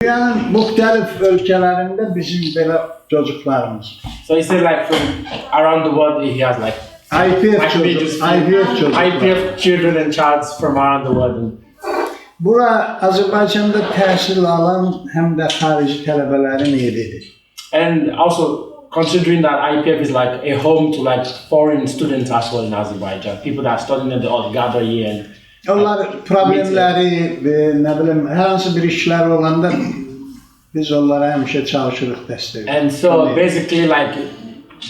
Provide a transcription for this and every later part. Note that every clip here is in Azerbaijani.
Dünyanın müxtəlif ölkələrində bizim belə çocuklarımız. So he said like from around the world he has like IPF children and childs from around the world. Bura Azərbaycanda təhsil alan həm də xarici tələbələrin yeridir. And also considering that IPF is like a home to like foreign students as well in Azerbaijan, people that are studying there, they all gather here and onlar problemləri, nə bilim, hər hansı bir işləri olanda biz onlara həmişə çalışırıq dəstək. And so basically like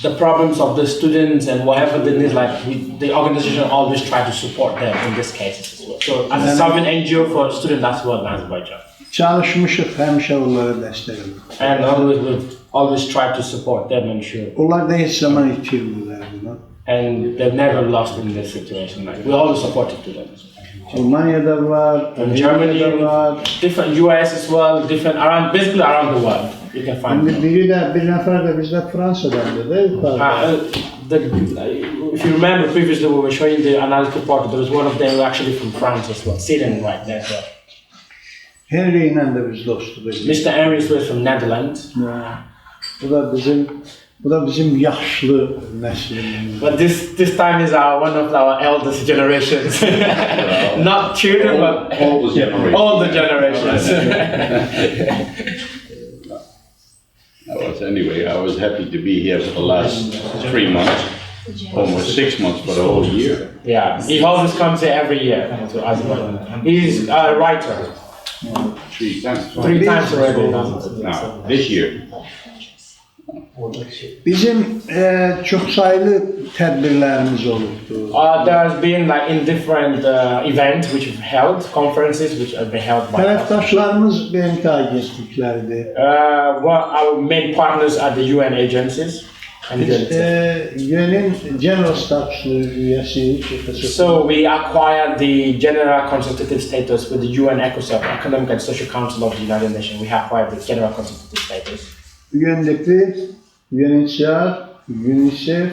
the problems of the students and whatever they need, like the organization always try to support them in this case as well. So as a sovereign NGO for students as well in Azerbaijan. Çalışmışıq həmişə onlara dəstək olmaq. And always try to support them and ensure. Onlar da heç zaman itirmirlər bunu. And they've never lost in this situation. Like we always supported to them. Almanya'da var, Germany var, different US as well, different basically around the world. You can find. Biri də bir nəfər də bizdə Fransadandır da yuxarıda. If you remember previously we were showing the analysis report, there was one of them actually from France as well, sitting right there. So. Henry ilə də biz dostluq edirik. Mr. Henry was from Netherlands. Bu da bizim yaşlı nəslimiz. But this time is one of our eldest generations. Not children, but all the generations. Anyway, I was happy to be here for the last 3 months, almost 6 months for the whole year. Yeah, he always comes here every year to Azerbaijan. He's a writer. 3 times. 3 times already. Now, this year. Bizim çoxsaylı tədbirlərimiz olubdu. There has been like in different events which we've held, conferences which have been held by us. Tərəfdaşlarımız BMT agentlikləridir. Our main partners are the UN agencies. And UN'in general statuslu üyəsiyik. So we acquired the general consultative status with the UN Economic and Social Council of the United Nations. We have acquired the general consultative status. UNDP, UNHCR, UNICEF.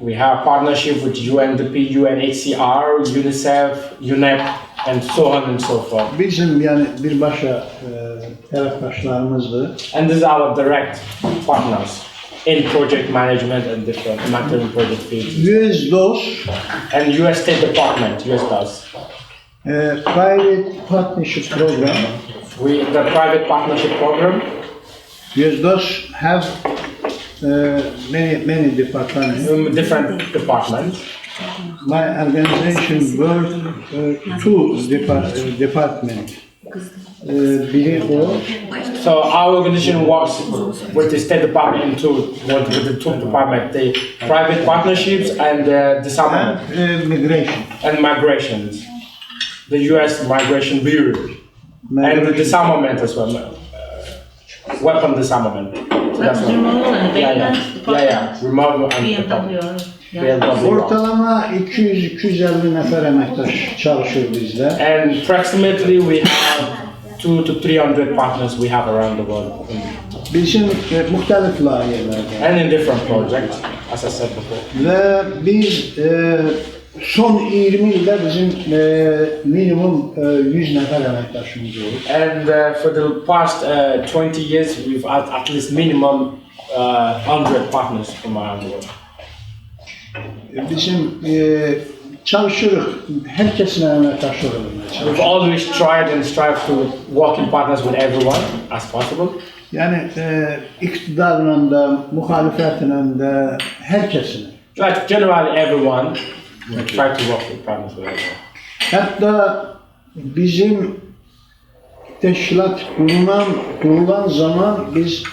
We have partnership with UNDP, UNHCR, UNICEF, UNEP, and so on and so forth. Bizim yani birbaşa tərəfdaşlarımızdır. And these are our direct partners in project management and different humanitarian project fields. US DOS. And US State Department, US does. Private Partnership Program. The private partnership program. US DOS have many departments. Different departments. My organization works two departments. So our organization works with the State Department with the two departments, the private partnerships and disarmament. Migration. And migrations. The US Migration Bureau. And the disarmament as well. Weapon disarmament. So that's Removal and Ortalama 200-250 nəfər əməkdaş çalışır bizdə. And approximately we have 200 to 300 partners we have around the world. Bizim müxtəlif layihələrdə. And in different projects, as I said before. Və biz son 20 ildə bizim minimum 100 nəfər əməkdaşımız olur. And for the past 20 years we've had at least minimum 100 partners from around the world. Bizim çalışırıq, hər kəsinə əməkdaşlıq etməyə çalışırıq. We've always tried and strive to work in partners with everyone as possible. Yəni iqtidarla da, müxalifətlə də, hər kəsinə. Like generally everyone, we try to work with partners with everyone. Hətta bizim təşkilat qurulan zaman biz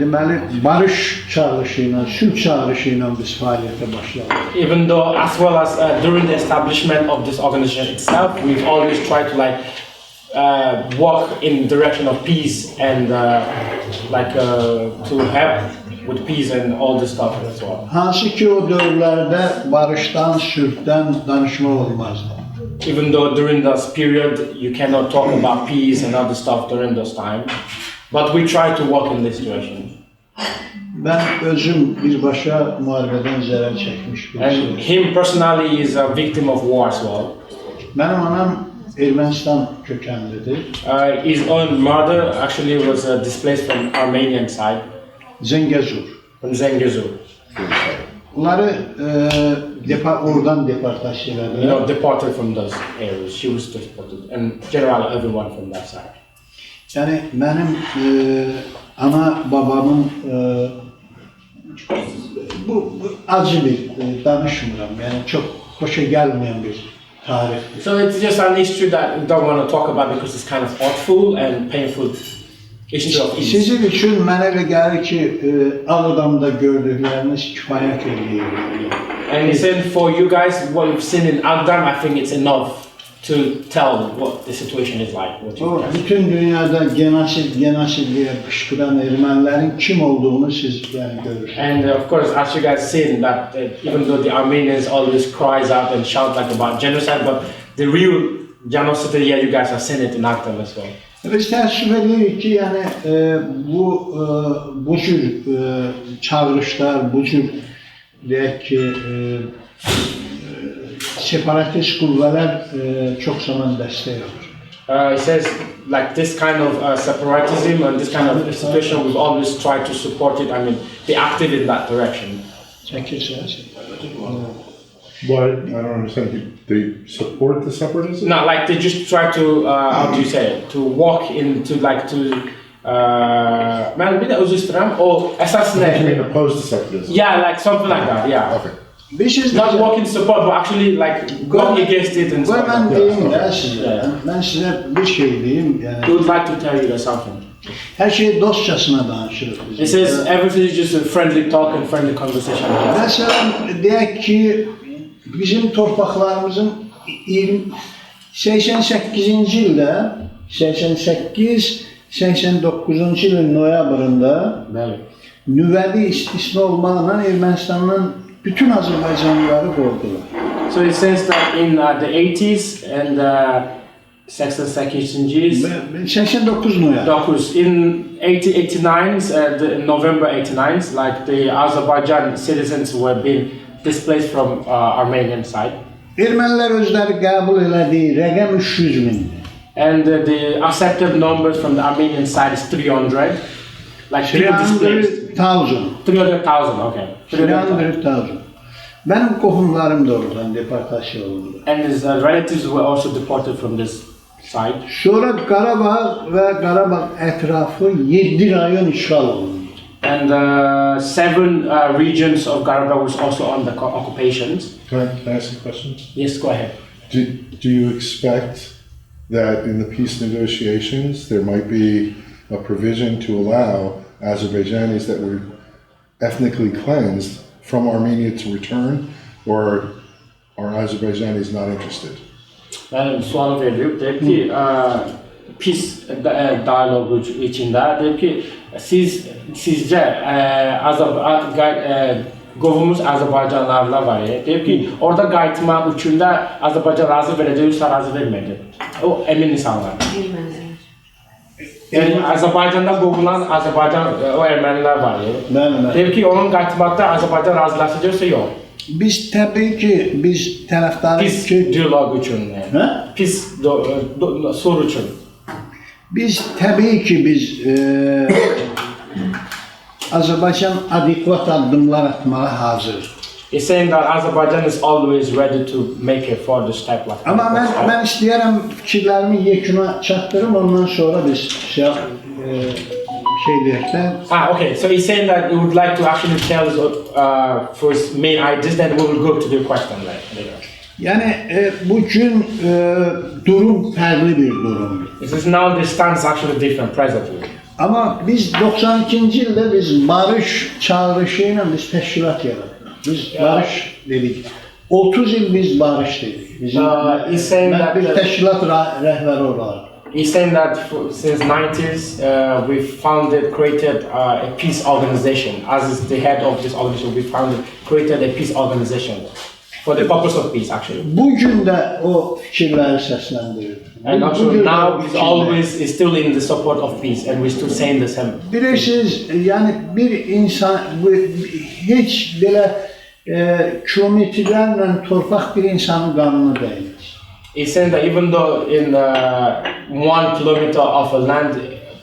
deməli barış çağırışı ilə, sülh çağırışı ilə biz fəaliyyətə başladıq. Even though as well as during the establishment of this organization itself, we've always tried to walk in the direction of peace and to help with peace and all this stuff as well. Hansı ki o dövrlərdə barışdan, sülhdən danışmaq olmazdı. Even though during this period you cannot talk about peace and other stuff during those times, but we try to work in this situation. Mən özüm birbaşa müharibədən zərər çəkmiş birisiyim. And him personally is a victim of war as well. Mənim anam Ermənistan kökənlidir. His own mother actually was displaced from Armenian side, Zəngəzur. from Zengezur. Onları oradan deportasiya elədilər. Deported from those areas. She was deported, and generally everyone from that side. Yəni mənim ana babamın bu acı bir danışmıram. Yəni çox xoşa gəlməyən bir tarixdir. So it's just an history that we don't want to talk about because it's kind of awful and painful history of East. Sizin üçün mənə elə gəlir ki, Ağdamda gördükləriniz kifayət edir. And he said for you guys, what you've seen in Agdam, I think it's enough to tell what the situation is like. Bütün dünyada genosid diye qışqıran ermənilərin kim olduğunu siz yəni görürsünüz. And of course, as you guys seen that even though the Armenians always cries out and shout like about genocide, but the real genocide, yeah, you guys have seen it in Agdam as well. Biz təəssüf edirik ki, yəni bu cür çağırışlar, bu cür deyək ki, separatist qüvvələr çox zaman dəstək olur. It says like this kind of separatism and this kind of situation, we've always tried to support it. I mean, be active in that direction. What? I don't understand. They support the separatism? No, like they just try to, how do you say it? To walk into like to, man, bir de uzun or assassinate. You mean oppose the separatism? Yeah, like something like that. Yeah. Okay. Not walk in support, but actually like go against it and stuff. Mən deyim də sizə, mən sizə bir şey deyim. He would like to tell you something. Hər şey dostcasına danışırıq biz. He says everything is just a friendly talk and friendly conversation. Məsələn, deyək ki, bizim torpaqlarımızın 88-ci ildə, 88-89-cu ilin noyabrında nüvəli istisna olmaqla Ermənistanın bütün Azərbaycanlıları qordular. So it says that in the 80s and 88 89 noyabr. In 89s, November 89s, like the Azerbaijan citizens were being displaced from Armenian side. Ermənilər özləri qəbul elədiyi rəqəm 300 mindir. And the accepted numbers from the Armenian side is 300. Like 300,000. 300,000, okay. 300,000. Benim qohumlarım da oradan deportasiya olundu. And his relatives were also deported from this side. Sonra Qarabağ və Qarabağ ətrafı 7 rayon işğal olundu. And 7 regions of Qarabağ was also under occupations. Can I ask a question? Yes, go ahead. Do you expect that in the peace negotiations there might be a provision to allow Azerbaijanis that were ethnically cleansed from Armenia to return, or are Azerbaijanis not interested? Ben sual verdim. Dedim ki peace dialogue içinde dedim ki sizce qovumuz Azərbaycanlılar var ya. Dedim ki orada qayıtmaq üçün də Azərbaycan razı verəcək, yoxsa razı verməyəcək. O emin insanlar. Yani Azərbaycanda qovulan Azərbaycan o ermənilər var ya. Dedim ki onun qayıtmaqda Azərbaycan razılaşacaq, yoxsa yox. Biz təbii ki, biz tərəfdarıyıq ki, dialoq üçün, pis soru üçün. Biz təbii ki, biz Azərbaycan adekvat addımlar atmağa hazır. He's saying that Azerbaijan is always ready to make a further step like that. Amma mən istəyərəm fikirlərimi yekuna çatdırım, ondan sonra biz şey deyək də. Okay, so he's saying that he would like to actually tell us for his main ideas, then we will go to the question later. Yəni bugün durum fərqli bir durumdur. He says now the stance is actually different presently. Amma biz 92-ci ildə biz barış çağrışı ilə biz təşkilat yaratdıq. Biz barış dedik. 30 il biz barış dedik. Mən bir təşkilat rəhbəri olaraq. He's saying that since 90s we created a peace organization. As is the head of this organization, we created a peace organization for the purpose of peace actually. Bugün də o fikirləri səsləndirir. And actually now he's always still in the support of peace and we're still saying the same. Bilirsiniz, yani bir insan heç belə kilometrlərlə torpaq bir insanın qanını dəymir. He's saying that even though in 1 kilometer of a land,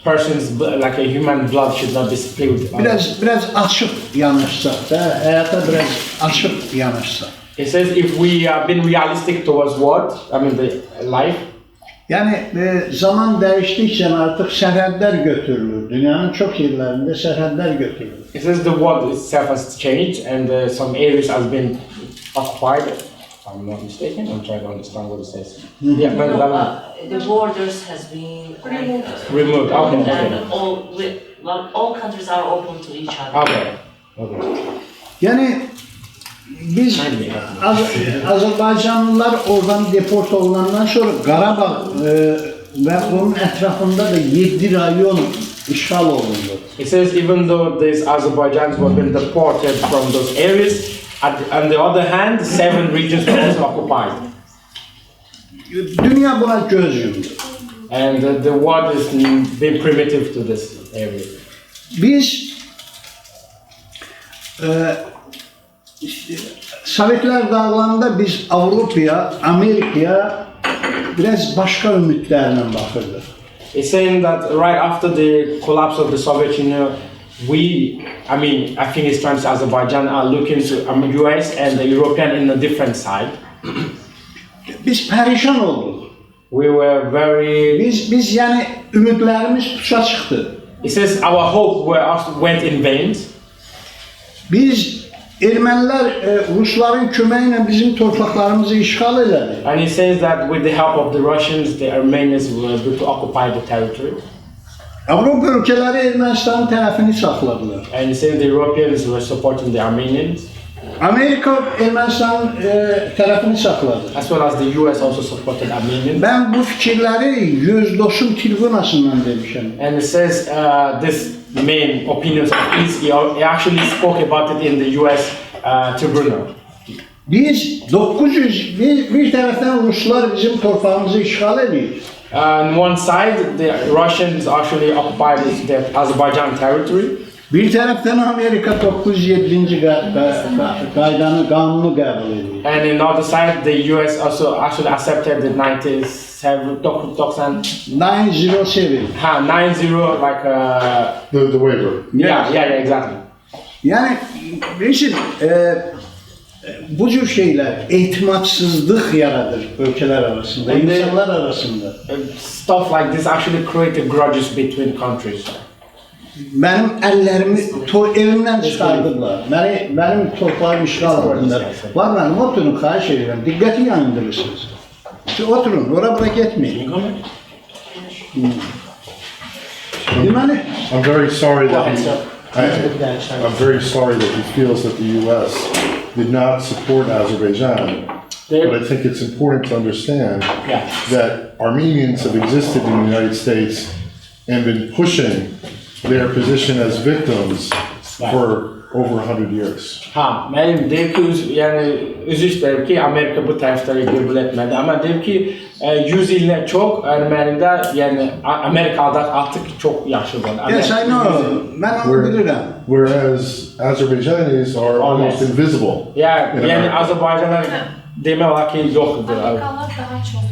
person's like a human blood should not be spilled. Biraz açıq yanaşsaq da, həyata biraz açıq yanaşsaq. He says if we are being realistic towards what? I mean the life. Yəni zaman dəyişdikcə artıq sərhədlər götürülür. Dünyanın çox yerlərində sərhədlər götürülür. He says the world itself has changed and some areas has been occupied. If I'm not mistaken, I'm trying to understand what it says. Yeah, the borders has been removed. Okay. And all countries are open to each other. Okay. Yəni biz Azərbaycanlılar oradan deport olunandan sonra Qarabağ və onun ətrafında da 7 rayon işğal olundu. It says even though these Azerbaijanis were being deported from those areas, on the other hand, 7 regions were also occupied. Dünya buna göz yumdu. And the world is being primitive to this area. Biz Sovetlər dağılanda biz Avrupaya, Amerikaya biraz başqa ümidlərlə baxırdıq. He's saying that right after the collapse of the Soviet Union, I think he's trying to say Azerbaijan are looking to US and the European in a different side. Biz pərişan olduq. We were very... Biz yəni ümidlərimiz tuşa çıxdı. He says our hope went in vain. Biz Ermənilər Rusların köməyi ilə bizim torpaqlarımızı işğal elədi. And he says that with the help of the Russians, the Armenians were able to occupy the territory. Avropa ölkələri Ermənistanın tərəfini saxladılar. And he says the Europeans were supporting the Armenians. Amerika Ermənistanın tərəfini saxladı. As well as the US also supported Armenians. Mən bu fikirləri Yüzdos'un tribunasından demişəm. And it says this main opinions of his, he actually spoke about it in the US tribunal. Biz 900, bir tərəfdən Ruslar bizim torpağımızı işğal edir. On one side, the Russians actually occupied the Azerbaijan territory. Bir tərəfdən Amerika 907-ci qanunu qəbul edir. And in the other side, the US also actually accepted the 907, 907. 90, like The waiver. yeah, exactly. Yəni, Reşid, bu cür şeylər etimadsızlıq yaradır ölkələr arasında, insanlar arasında. Stuff like this actually created grudges between countries. Mənim əllərimi evimdən çıxardıblar. Mənim torpağım işğal olundular. Var mənim, oturun, xahiş edirəm, diqqəti yayındırırsınız. Oturun, ora-bura getməyin. Deməli, I'm very sorry that he feels that the U.S. did not support Azerbaijan. But I think it's important to understand that Armenians have existed in the United States and been pushing their position as victims for over 100 years. Mənim deyim ki, üzr istəyirəm ki, Amerika bu tərəfləri qəbul etmədi. Amma deyim ki, 100 ildən çox Ermənində, Amerikada artıq çox yaşlıdır. yes, I know, mən onu bilirəm. Whereas Azerbaijanis are almost invisible. Yəni Azərbaycanlar demək olar ki, yoxdur. Amerikalılar daha çoxdur.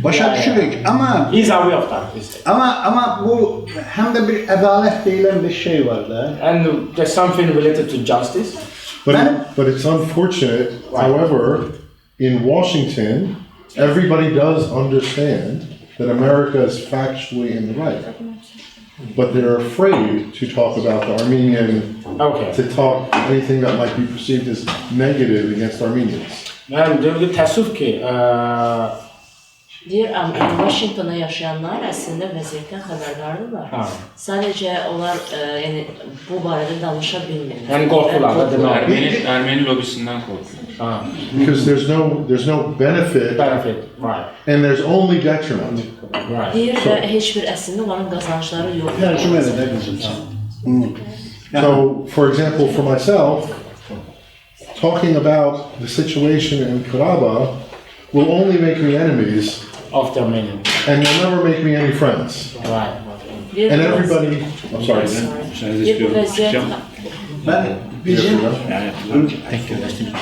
Başa düşürük. Amma He's aware of that. Amma bu həm də bir ədalət deyilən bir şey var da. And there's something related to justice. But it's unfortunate, however, in Washington, everybody does understand that America is factually in the right. But they're afraid to talk about the Armenian, to talk anything that might be perceived as negative against Armenians. Mənim deyim ki, təəssüf ki, Deyir, Washington'da yaşayanlar əslində vəziyyətdən xəbərdardırlar. Sadəcə onlar bu barədə danışa bilmirlər. Yəni qorxurlar da demək. Ermeni lobisindən qorxuyor. Because there's no benefit, Right. and there's only detriment. Deyir və heç bir əslində onların qazancları yoxdur. Tərcümə edə qızım. So, for example, for myself, talking about the situation in Karabakh will only make me enemies Of the Armenians. and will never make me any friends. Right. And everybody, I'm sorry, Deyir bu vəziyyət Ben bizim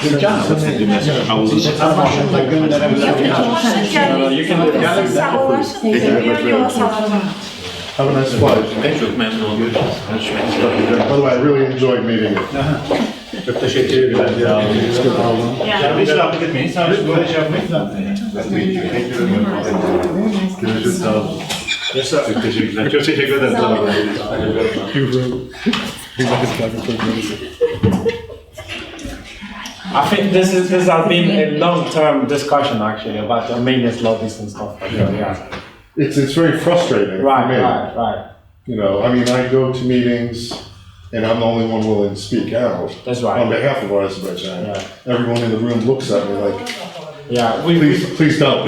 Gürcan Armaşın'la gönderebilirim. Have a nice flight. Çok memnun oldum. Görüşmek üzere. By the way, I really enjoyed meeting you. Çok teşekkür ederim. Bir şey yapmak etmeyin. Sadece böyle şey yapmayın. Görüşürüz. Sağ olun. Çok teşekkürler. Çok teşekkür ederim. I think this has been a long-term discussion actually about Armenia's lobbies and stuff like that. Yeah. It's very frustrating for me. Right. You know, I mean, I go to meetings and I'm the only one willing to speak out. That's right. On behalf of Azerbaijan. Yeah. Everyone in the room looks at me like, Yeah, please don't.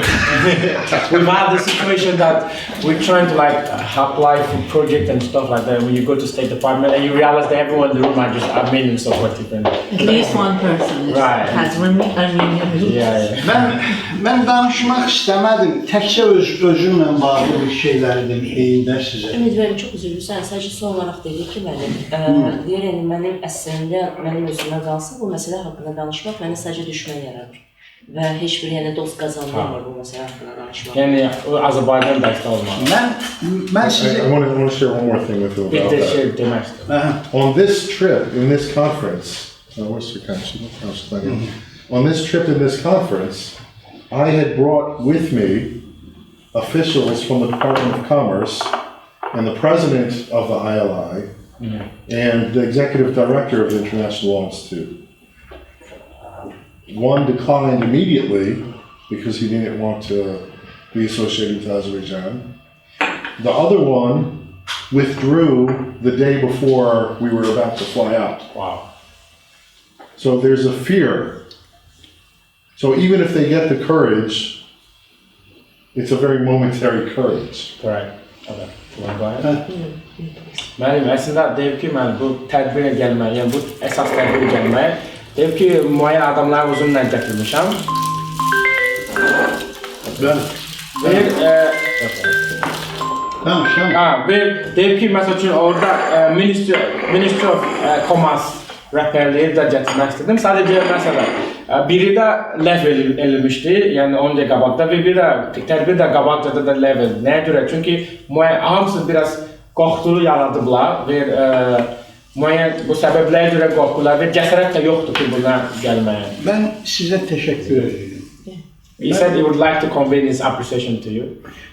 we've had the situation that we're trying to like apply for project and stuff like that. When you go to State Department and you realize that everyone in the room are just Armenian supportive. At least one person Right. has Armenian roots. Yeah. Ben danışmaq istəmədim. Təkcə özümlə bağlı bir şeyləri deyim də sizə. Ümid verim, çox üzülürsən. Sadəcə son olaraq dedi ki, deyir, yəni mənim əslində, mənim özümə qalsa bu məsələ haqqında danışmaq mənə sadəcə düşmən yaradır. Və heç bir yəni dost qazanmır bu məsələ haqqında danışmaq. Yəni Azərbaycan dəstə olmalı. Mən sizə... I want to share one more thing with you Bir about də that. şey demək istəyirəm. On this trip, in this conference, on this trip in this conference, I had brought with me officials from the Department of Commerce and the president of the ILI and the executive director of the International Law Institute. One declined immediately because he didn't want to be associated with Azerbaijan. The other one withdrew the day before we were about to fly out. Wow. So there's a fear. So even if they get the courage, it's a very momentary courage. Correct. Okay. Mənim əslində deyib ki, mən bu tədbirə gəlməyə, yəni bu əsas tədbirə gəlməyə, deyib ki, müəyyən adamları özümlə gətirmişəm. Deyib ki, məsəl üçün orada Ministry of Commerce rəhbərliyi də gətirmək istedim. Sadəcə məsələn, biri də ləğv edilmişdi, yəni 10 dəqiqə qabaqda və bir də tədbir də qabaqda da ləğv edildi. Nəyə görə? Çünki hamısı biraz qorxduğu yaradıblar və müəyyən bu səbəblərə görə qorxdular və cəsarət də yoxdur ki, buna gəlməyə. Mən sizə təşəkkür edirəm. He said he would like to convey his appreciation to you.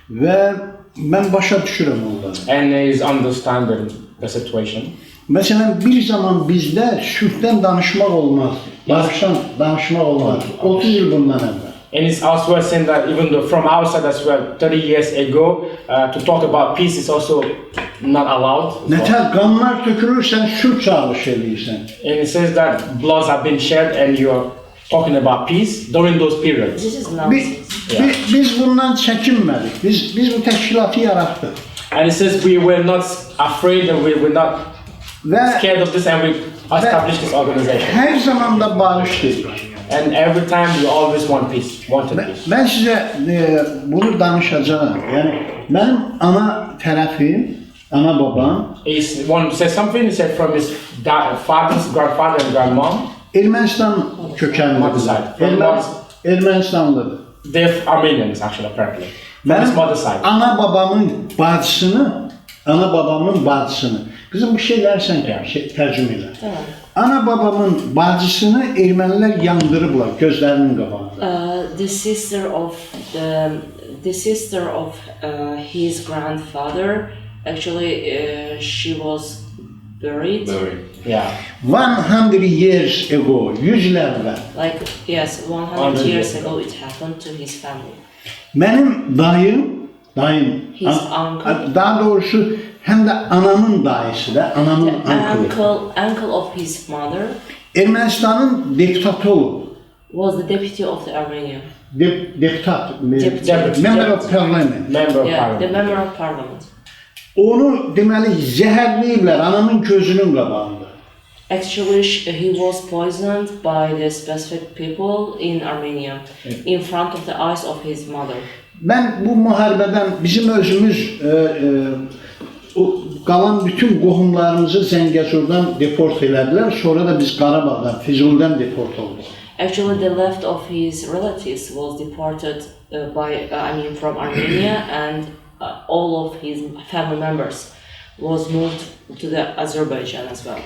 Və mən başa düşürəm onları. And he is understanding the situation. Məsələn, bir zaman bizdə sülhdən danışmaq olmaz, barışdan danışmaq olmaz. 30 il bundan əvvəl. And it's also saying that even though from our side as well, 30 years ago, to talk about peace is also not allowed. Nətər qanlar tökülürsən, sülh çağırış eləyirsən. And it says that bloods have been shed and you're talking about peace during those periods. This is nonsense. Biz bundan çəkinmədik. Biz bu təşkilatı yaratdıq. And it says we were not afraid and we were not scared of this and we established this organization. Hər zaman da barış dedik. And every time we always wanted peace. Mən sizə bunu danışacağım. Yəni mənim ana tərəfim, ana babam. He wanted to say something. He said from his father's grandfather and grandmom. Ermənistan kökənlidir. Ermənistanlıdır. They're Armenians actually apparently. From his mother's side. Ana babamın bacısını. Qızım bu şeyləri sən tərcümə elə. Ana babamın bacısını ermənilər yandırıblar gözlərinin qabağında. The sister of his grandfather, actually, she was buried. Yeah. 100 years ago, 100 il əvvəl. Like, yes, 100 years ago it happened to his family. Mənim dayım, His uncle. Daha doğrusu həm də anamın dayısı da, anamın uncle of his mother. Ermənistanın deputatı olub. Was the deputy of the Armenia. Deputat. Deputy. Member of Parliament. The member of parliament. Onu deməli zəhərləyiblər anamın gözünün qabağında. Actually, he was poisoned by the specific people in Armenia, in front of the eyes of his mother. Mən bu müharibədən bizim özümüz o qalan bütün qohumlarımızı Zəngəzurdan deport elədilər, sonra da biz Qarabağdan, Füzulidən deport olduq. Actually, the left of his relatives was deported from Armenia, and all of his family members was moved to the Azerbaijan as well.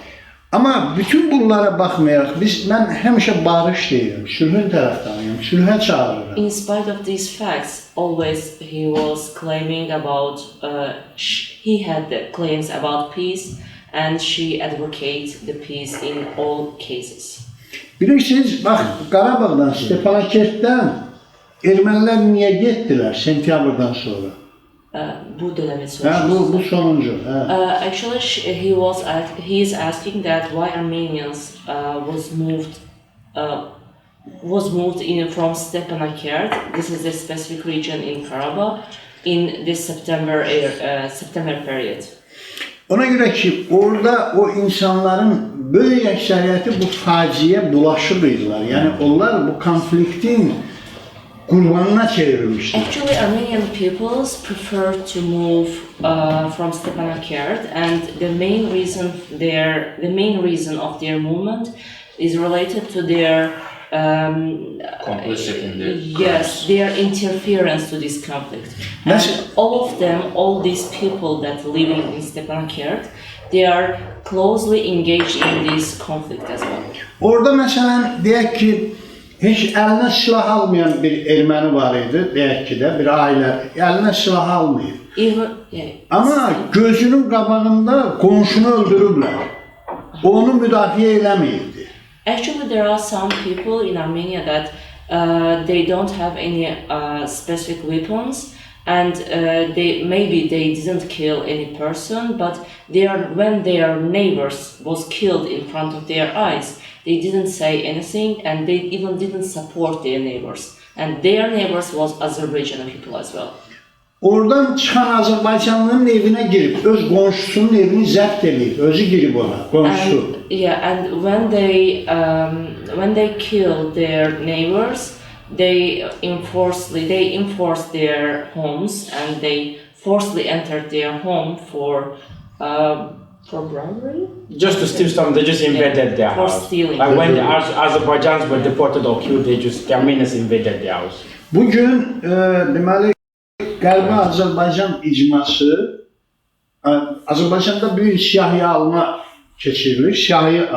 Amma bütün bunlara baxmayaraq, mən həmişə barış deyirəm, sülhün tərəfdarıyam, sülhə çağırıram. In spite of these facts, always he was claiming about, he had the claims about peace, and she advocates the peace in all cases. Bilirsiniz, bax, Qarabağdan, Stepanakert-dən ermənilər niyə getdilər sentyabrdan sonra? Bu dönemi Bu sonuncu. Actually, he is asking that why Armenians was moved in from Stepanakert. This is a specific region in Karabakh in this September period. Ona görə ki, orada o insanların böyük əksəriyyəti bu faciəyə bulaşıq idilər. Yəni onlar bu konfliktin qurbanına çevrilmişdir. Actually, Armenian peoples prefer to move from Stepanakert, and the main reason of their movement is related to their complicit in the their interference to this conflict. And all these people that living in Stepanakert, they are closely engaged in this conflict as well. Orada məsələn deyək ki, heç əlinə silah almayan bir erməni var idi, deyək ki də, bir ailə əlinə silah almayıb. Amma gözünün qabağında qonşunu öldürüblər. Onu müdafiə eləməyibdi. Actually, there are some people in Armenia that they don't have any specific weapons, and maybe they didn't kill any person, but when their neighbors was killed in front of their eyes, they didn't say anything, and they even didn't support their neighbors. And their neighbors was Azerbaijani people as well. Oradan çıxan Azərbaycanlının evinə girib, öz qonşusunun evini zəbt edib, özü girib ona, qonşusu. And when they killed their neighbors, they enforced their homes, and they forcibly entered their home for bribery? Just to steal something, they just invaded their house. For stealing. Like when the Azerbaijans were deported or killed, the Armenians invaded their house. Bugün deməli Qərbi Azərbaycan icması, Azərbaycanda büyük siyahıya alma keçirilir, siyahı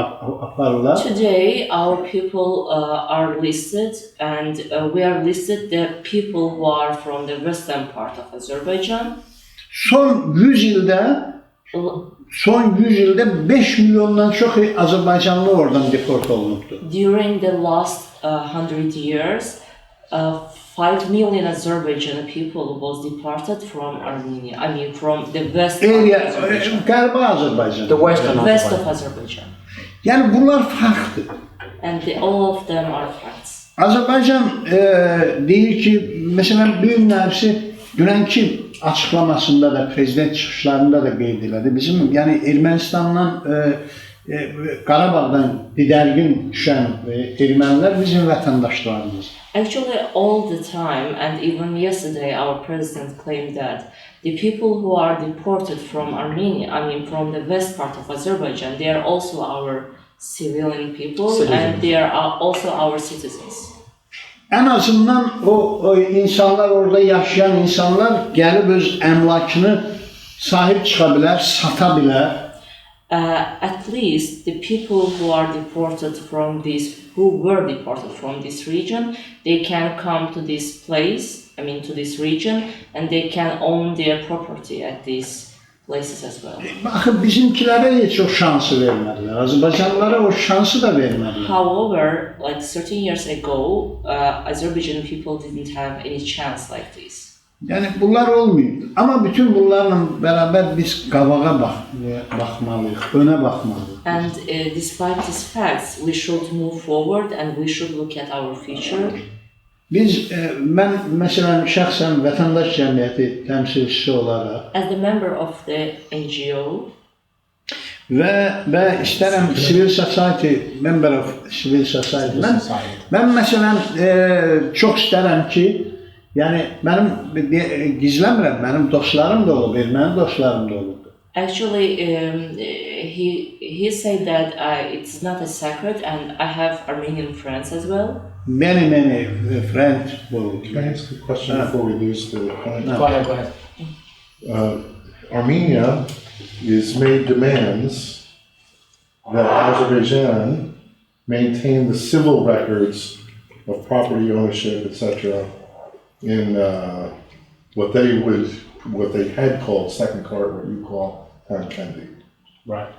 aparırlar. Today our people are listed, and we are listed the people who are from the western part of Azerbaijan. Son 100 ildə 5 milyondan çox Azərbaycanlı oradan deport olunubdur. During the last 100 years, 5 million Azerbaijani people was deported from Armenia. I mean, from the west of Azerbaijan. Qərbi Azərbaycan. The west of Azerbaijan. Yəni bunlar fərqdir. And all of them are facts. Azərbaycan deyir ki, məsələn, büyük nəfsi dünənki açıqlamasında da, prezident çıxışlarında da qeyd elədi. Bizim, yəni Ermənistandan, Qarabağdan didərgin düşən ermənilər bizim vətəndaşlarımız. Actually, all the time, and even yesterday, our president claimed that the people who are deported from Armenia, I mean from the west part of Azerbaijan, they are also our civilian people, and they are also our citizens. Ən azından o insanlar, orada yaşayan insanlar gəlib öz əmlakını sahib çıxa bilər, sata bilər. At least the people who are deported from who were deported from this region, they can come to this place, I mean to this region, and they can own their property at these places as well. Baxın, bizimkilərə heç o şansı vermədilər, Azərbaycanlılara o şansı da vermədilər. However, like 30 years ago, Azerbaijani people didn't have any chance like this. Yəni bunlar olmuyor. Amma bütün bunlarla bərabər biz qabağa baxmalıyıq, önə baxmalıyıq. And despite these facts, we should move forward and we should look at our future. Mən məsələn şəxsən vətəndaş cəmiyyəti təmsilçisi olaraq, as the member of the NGO, və istərəm civil society, member of civil society. Mən məsələn çox istərəm ki, yəni mənim gizləmirəm, mənim dostlarım da olub, erməni dostlarım da olub. Actually, he said that it's not a secret, and I have Armenian friends as well. Many friends. Can I ask a question before we lose the point? Go ahead. Armenia is made demands that Azerbaijan maintain the civil records of property ownership, etc., in what they had called second cart, what you call Kendi. Right.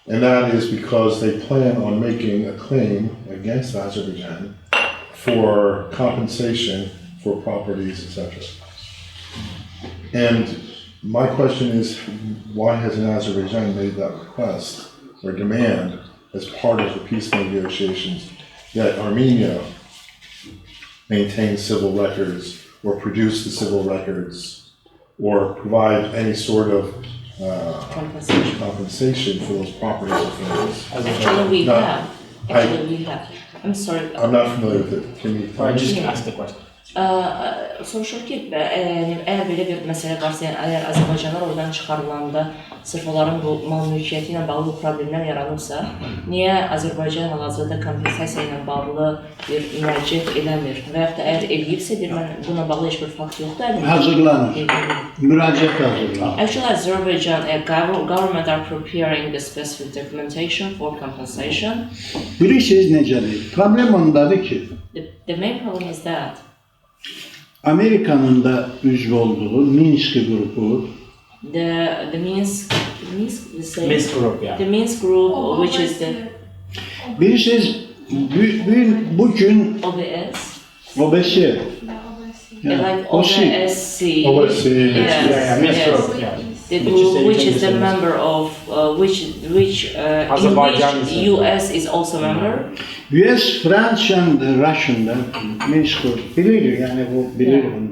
And that is because they plan on making a claim against Azerbaijan for compensation for properties, etc. And my question is, why hasn't Azerbaijan made that request or demand as part of the peace negotiations that Armenia maintain civil records or produce the civil records or provide any sort of compensation for those properties or things? Actually, we have. I'm sorry. I'm not familiar with it. Can you tell me? Just ask the question. Soruşur ki, əgər belə bir məsələ varsa, yəni əgər Azərbaycanlar oradan çıxarılanda sırf onların bu mal mülkiyyəti ilə bağlı problemlər yaranırsa, niyə Azərbaycan hal-hazırda kompensasiya ilə bağlı bir müraciət eləmir? Və yaxud da əgər eləyibsə, buna bağlı heç bir fakt yoxdur. Hazırlanır. Müraciət hazırlanır. Actually, Azerbaijan government are preparing the specific documentation for compensation. Bilirsiniz necədir? Problem ondadır ki, The main problem is that Amerikanın da üzv olduğu Minsk qrupu, the Minsk group, yeah. The Minsk group, which is the bilirsiniz bugün OBS, yani, like OBSC, Yeah, Minsk group, yeah. The group which is the member of in which US is also member. US, French and Russian da Minsk qrupu bilir, yani bu bilir bunu.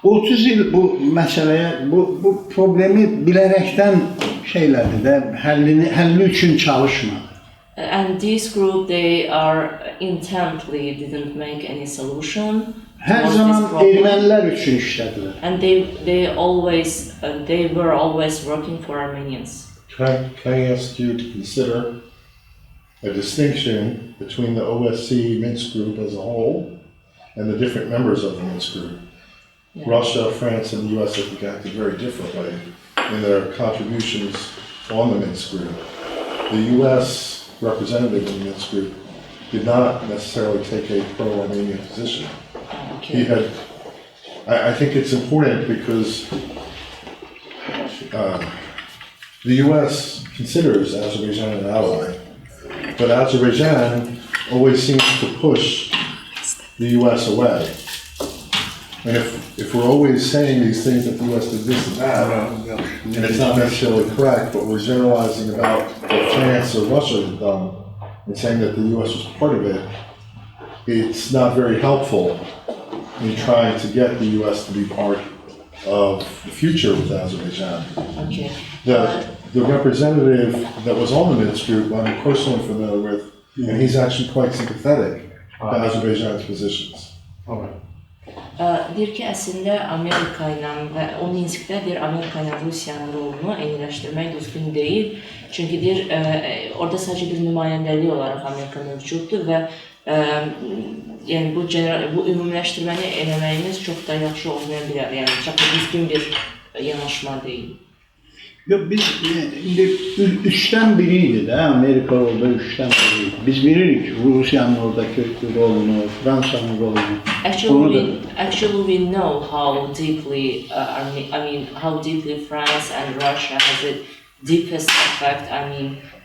30 il bu məsələyə, bu problemi bilərəkdən şeylədir də, həlli üçün çalışmadı. And this group, they are intently didn't make any solution. Hər zaman ermənilər üçün işlədilər. And they were always working for Armenians. Can I ask you to consider a distinction between the OSCE Minsk group as a whole and the different members of the Minsk group? Yeah. Russia, France, and the US have acted very differently in their contributions on the Minsk group. The US representative in the Minsk group did not necessarily take a pro-Armenian position. Okay. I think it's important because the US considers Azerbaijan an ally, but Azerbaijan always seems to push the US away. And if we're always saying these things that the US did this and that, and it's not necessarily correct, but we're generalizing about what France or Russia had done and saying that the US was part of it, it's not very helpful in trying to get the US to be part of the future with Azerbaijan. Okay. The representative that was on the Minsk group, I'm personally familiar with, and he's actually quite sympathetic to Azerbaijan's positions. All right. Deyir ki, əslində Amerika ilə və o Minskdə deyir, Amerika ilə Rusiyanın rolunu eyniləşdirmək düzgün deyil. Çünki deyir, orada sadəcə bir nümayəndəlik olaraq Amerika mövcuddur və yəni bu ümumiləşdirməni eləməyimiz çox da yaxşı olmaya bilər. Yəni çox düzgün bir yanaşma deyil. Yox, biz indi üçdən biriydi də, Amerika orada üçdən biriydi. Biz bilirik Rusiyanın oradakı rolunu, Fransanın rolunu. Actually, we know how deeply, how deeply France and Russia has the deepest effect.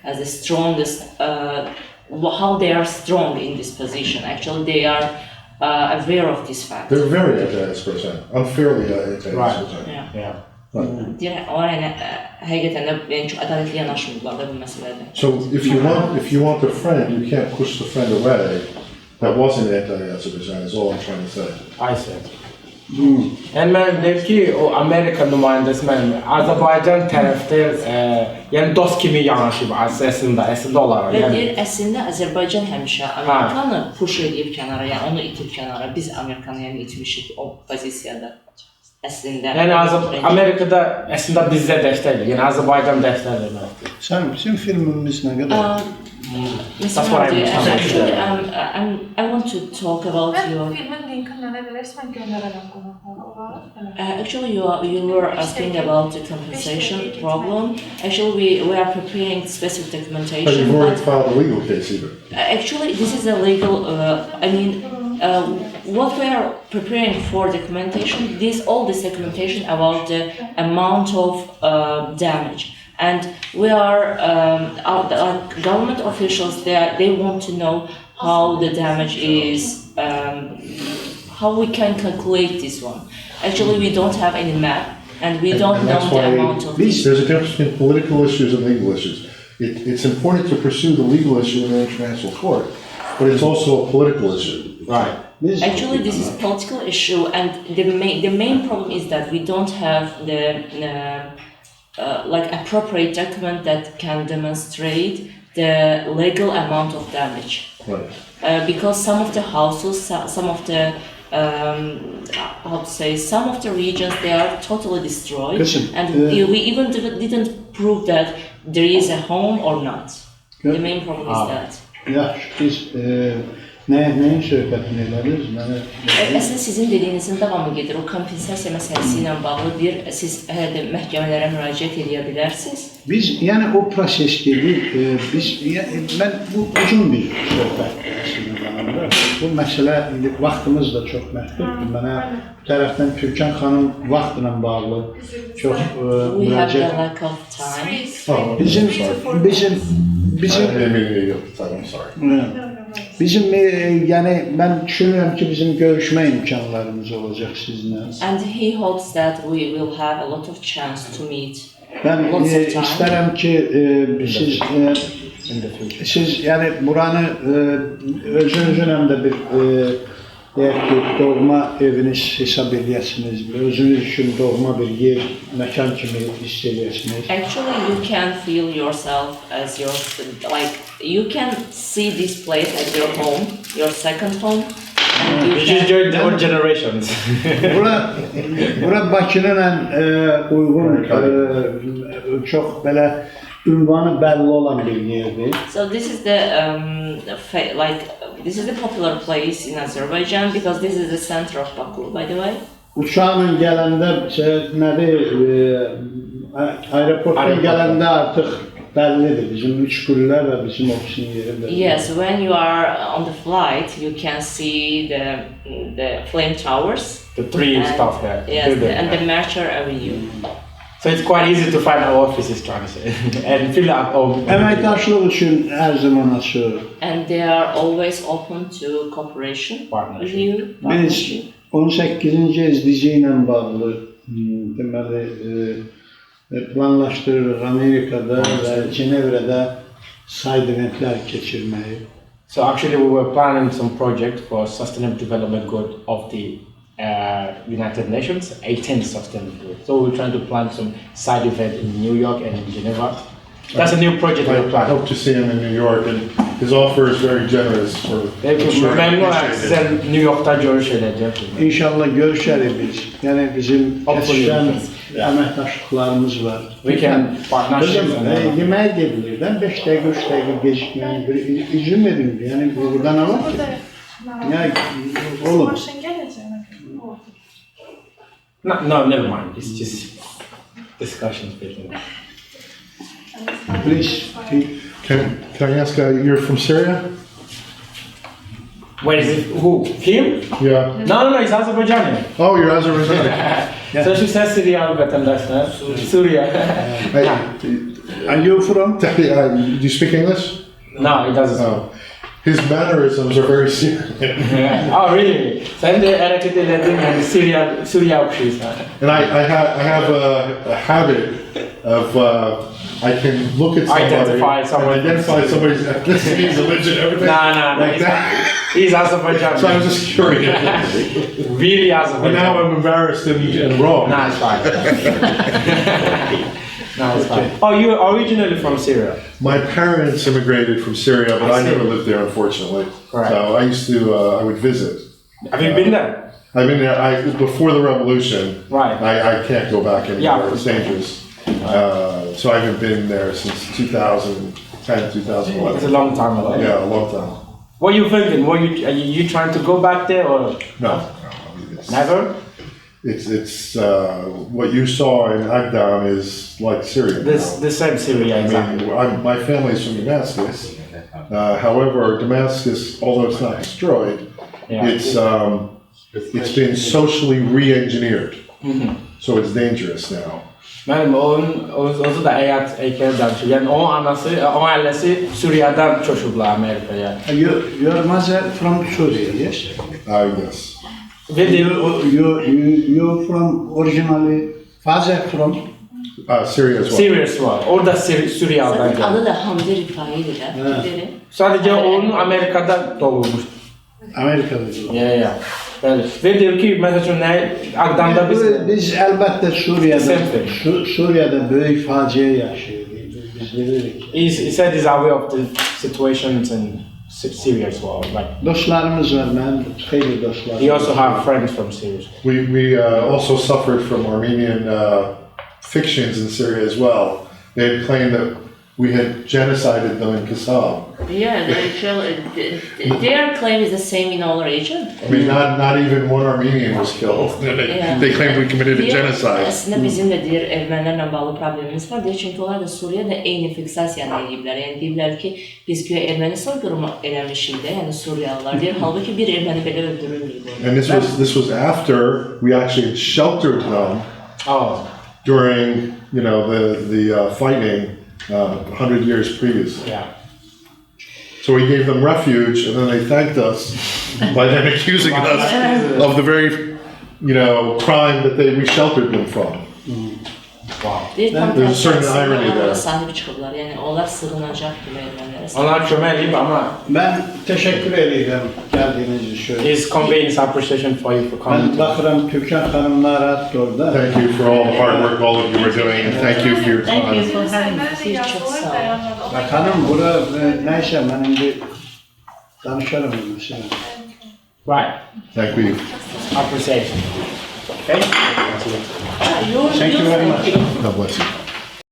Has the strongest. How they are strong in this position. Actually, they are aware of this fact. They're very anti-Azerbaijan, unfairly anti-Azerbaijan. Yeah. Həqiqətən də çox ədalətli yanaşmırlar da bu məsələdə. So if you want a friend, you can't push the friend away. That wasn't anti-Azerbaijan. Is all I'm trying to say. I see. Yəni mən deyim ki, o Amerika nümayəndəsi mənim Azərbaycan tərəfdə yəni dost kimi yanaşıb əslində olaraq. Və deyir, əslində Azərbaycan həmişə Amerikanı push edib kənara, yəni onu itib kənara. Biz Amerikanı yəni itmişik o pozisiyada. əslində. Yəni Amerikada əslində bizdə dəstəkdir. Yəni Azərbaycan dəstək verməkdir. Sən bizim filmimiz nə qədər? Mr. Hardy, actually, I want to talk about your... Filmin linkini mənə verərsən, göndərərəm qonaqlara. Actually, you were asking about the compensation problem. Actually, we are preparing specific documentation. But you've already filed a legal case either. Actually, this is a legal, what we are preparing for documentation, all this documentation about the amount of damage. And we are, our government officials, they want to know how the damage is, how we can calculate this one. Actually, we don't have any map, and we don't know the amount of... There's a difference between political issues and legal issues. It's important to pursue the legal issue in an international court, but it's also a political issue. Right. Actually, this is a political issue, and the main problem is that we don't have the appropriate document that can demonstrate the legal amount of damage. Right. Because some of the houses, some of the some of the regions, they are totally destroyed, and we even didn't prove that there is a home or not. The main problem is that. Yaxşı, biz nəyin söhbətini edəriz? Əslində sizin dediyinizin davamı gedir. O kompensasiya məsələsi ilə bağlı siz hələ də məhkəmələrə müraciət edə bilərsiniz. Biz, yəni o proses dedik, mən bu uzun bir söhbət əslində. Bu məsələ, vaxtımız da çox məhduddur. Mənə bu tərəfdən Türkan xanım vaxtla bağlı çox müraciət... We have the lack of time. Bizim, yəni mən düşünürəm ki, bizim görüşmə imkanlarımız olacaq sizinlə. And he hopes that we will have a lot of chance to meet. Mən istərəm ki, siz yəni buranı özünüzün həm də bir deyək ki, doğma eviniz hesab edəsiniz, özünüz üçün doğma bir yer, məkan kimi hiss edəsiniz. Actually, you can feel yourself as your, you can see this place as your home, your second home. Which is during the old generations. Bura Bakının ən uyğun, çox belə ünvanı bəlli olan bir yerdir. So this is this is the popular place in Azerbaijan because this is the center of Baku, by the way. Uçağla gələndə, aeroportdan gələndə artıq bəllidir, bizim üç qüllər və bizim ofisin yeri. Yes, when you are on the flight, you can see the flame towers. The three stuff here. Yes, and the Merchant Avenue. So it's quite easy to find our offices, trying to say, and fill up all. Əməkdaşlıq üçün hər zaman açıq. And they are always open to cooperation with you. Biz 18-ci izdici ilə bağlı deməli planlaşdırırıq Amerikada və Cenevrədə side eventlər keçirməyi. So actually we were planning some project for sustainable development goal of the United Nations, 18th sustainable goal. So we're trying to plan some side event in New York and in Geneva. That's a new project we're planning. I hope to see him in New York, and his offer is very generous. Memnunum sizden New York'ta görüşeceğiz. İnşallah görüşərik biz. Yəni bizim kəşfən əməkdaşlıqlarımız var. We can partnership. Yemək gedilir. 5 dəqiqə, 3 dəqiqə gecikməyin bir izin verin. Yəni burada nə var ki? Yəni olur. No, never mind. It's just discussions between us. Please. Can I ask, you're from Syria? Where is it? Who? Him? Yeah. No, he's Azerbaijani. Oh, you're Azerbaijani. So she says Syrian vatandaşlar. Syria. And you from? Do you speak English? No, he doesn't. Oh. His mannerisms are very Syrian. Oh, really? Sen de hareket edin yani Syria okşuyuz. And I have a habit of I can look at somebody identify somebody's ethnicity, religion, everything. No. Like that. He's Azerbaijani. So I was just curious. Really Azerbaijani. And now I'm embarrassed and wrong. No, it's fine. No, it's fine. Oh, you are originally from Syria? My parents immigrated from Syria, but I never lived there, unfortunately. Right. So I used to, I would visit. Have you been there? I've been there, before the revolution. Right. I can't go back anymore, Yeah. it's dangerous. So I haven't been there since 2010, 2011. It's a long time ago. Yeah, a long time. What are you thinking? Are you trying to go back there or No. never? It's what you saw in Agdan is like Syria. The same Syria, I exactly. mean, my family's from Damascus. However, Damascus, although it's not destroyed, Yeah. it's been socially re-engineered. So it's dangerous now. Mənim özü də həyat heykəli danışır. Yəni onun anası, onun ailəsi Suriyadan köçüblər Amerikaya. Your mother from Syria, yes? Yes. Ve de You from originally father from Syria as well. Sirius var. Orada Suriyadan Zaten gəldi. adı da Hamdi Rifai'dir də. Derim. Sadəcə onun Amerikada doğulmuş. Amerika'da. Ya. Bəli. Və deyir ki, məsələn, Ağdamda Biz əlbəttə Suriyada, Same Suriyada böyük faciə yaşayırıq. Biz bilirik. he said he's aware of the situations in Syria as well. Like, Dostlarımız var, mənim xeyli dostlarım. he also have friends from Syria. We also suffered from Armenian fictions in Syria as well. They had claimed that we had genocided them in Kasab. Yeah, their claim is the same in all region. I mean, not even one Armenian was killed. They claimed we committed a genocide. Əslində bizim də deyir ermənilərlə bağlı problemimiz var. Deyir çünki onlar da Suriyada eyni fiksasiyanı ediblər. Yəni deyiblər ki, biz güya erməni soyqırımı eləmişik də, yəni Suriyalılar. Deyir halbuki bir erməni belə öldürülməyib. And this was after we actually had sheltered them during the fighting 100 years previously. Yeah. So we gave them refuge, and then they thanked us by then accusing us of the very, crime that we sheltered them from. There's a certain irony there. Sahib çıxıblar. Yəni onlar sığınacaq kimi ermənilərə. Onlar kömək edib amma Mən təşəkkür edirəm gəldiyiniz üçün. he's conveying his appreciation for you for coming. Mən baxıram Türkan xanımlara orada. Thank you for all the hard work all of you are doing, and thank you for your Thank you time. for having us. Siz çox sağ olun. Bak hanım bura nəysə mən indi danışarım onu sizə. Right. Thank you. Appreciation. Okay? Thank you very much. God bless you.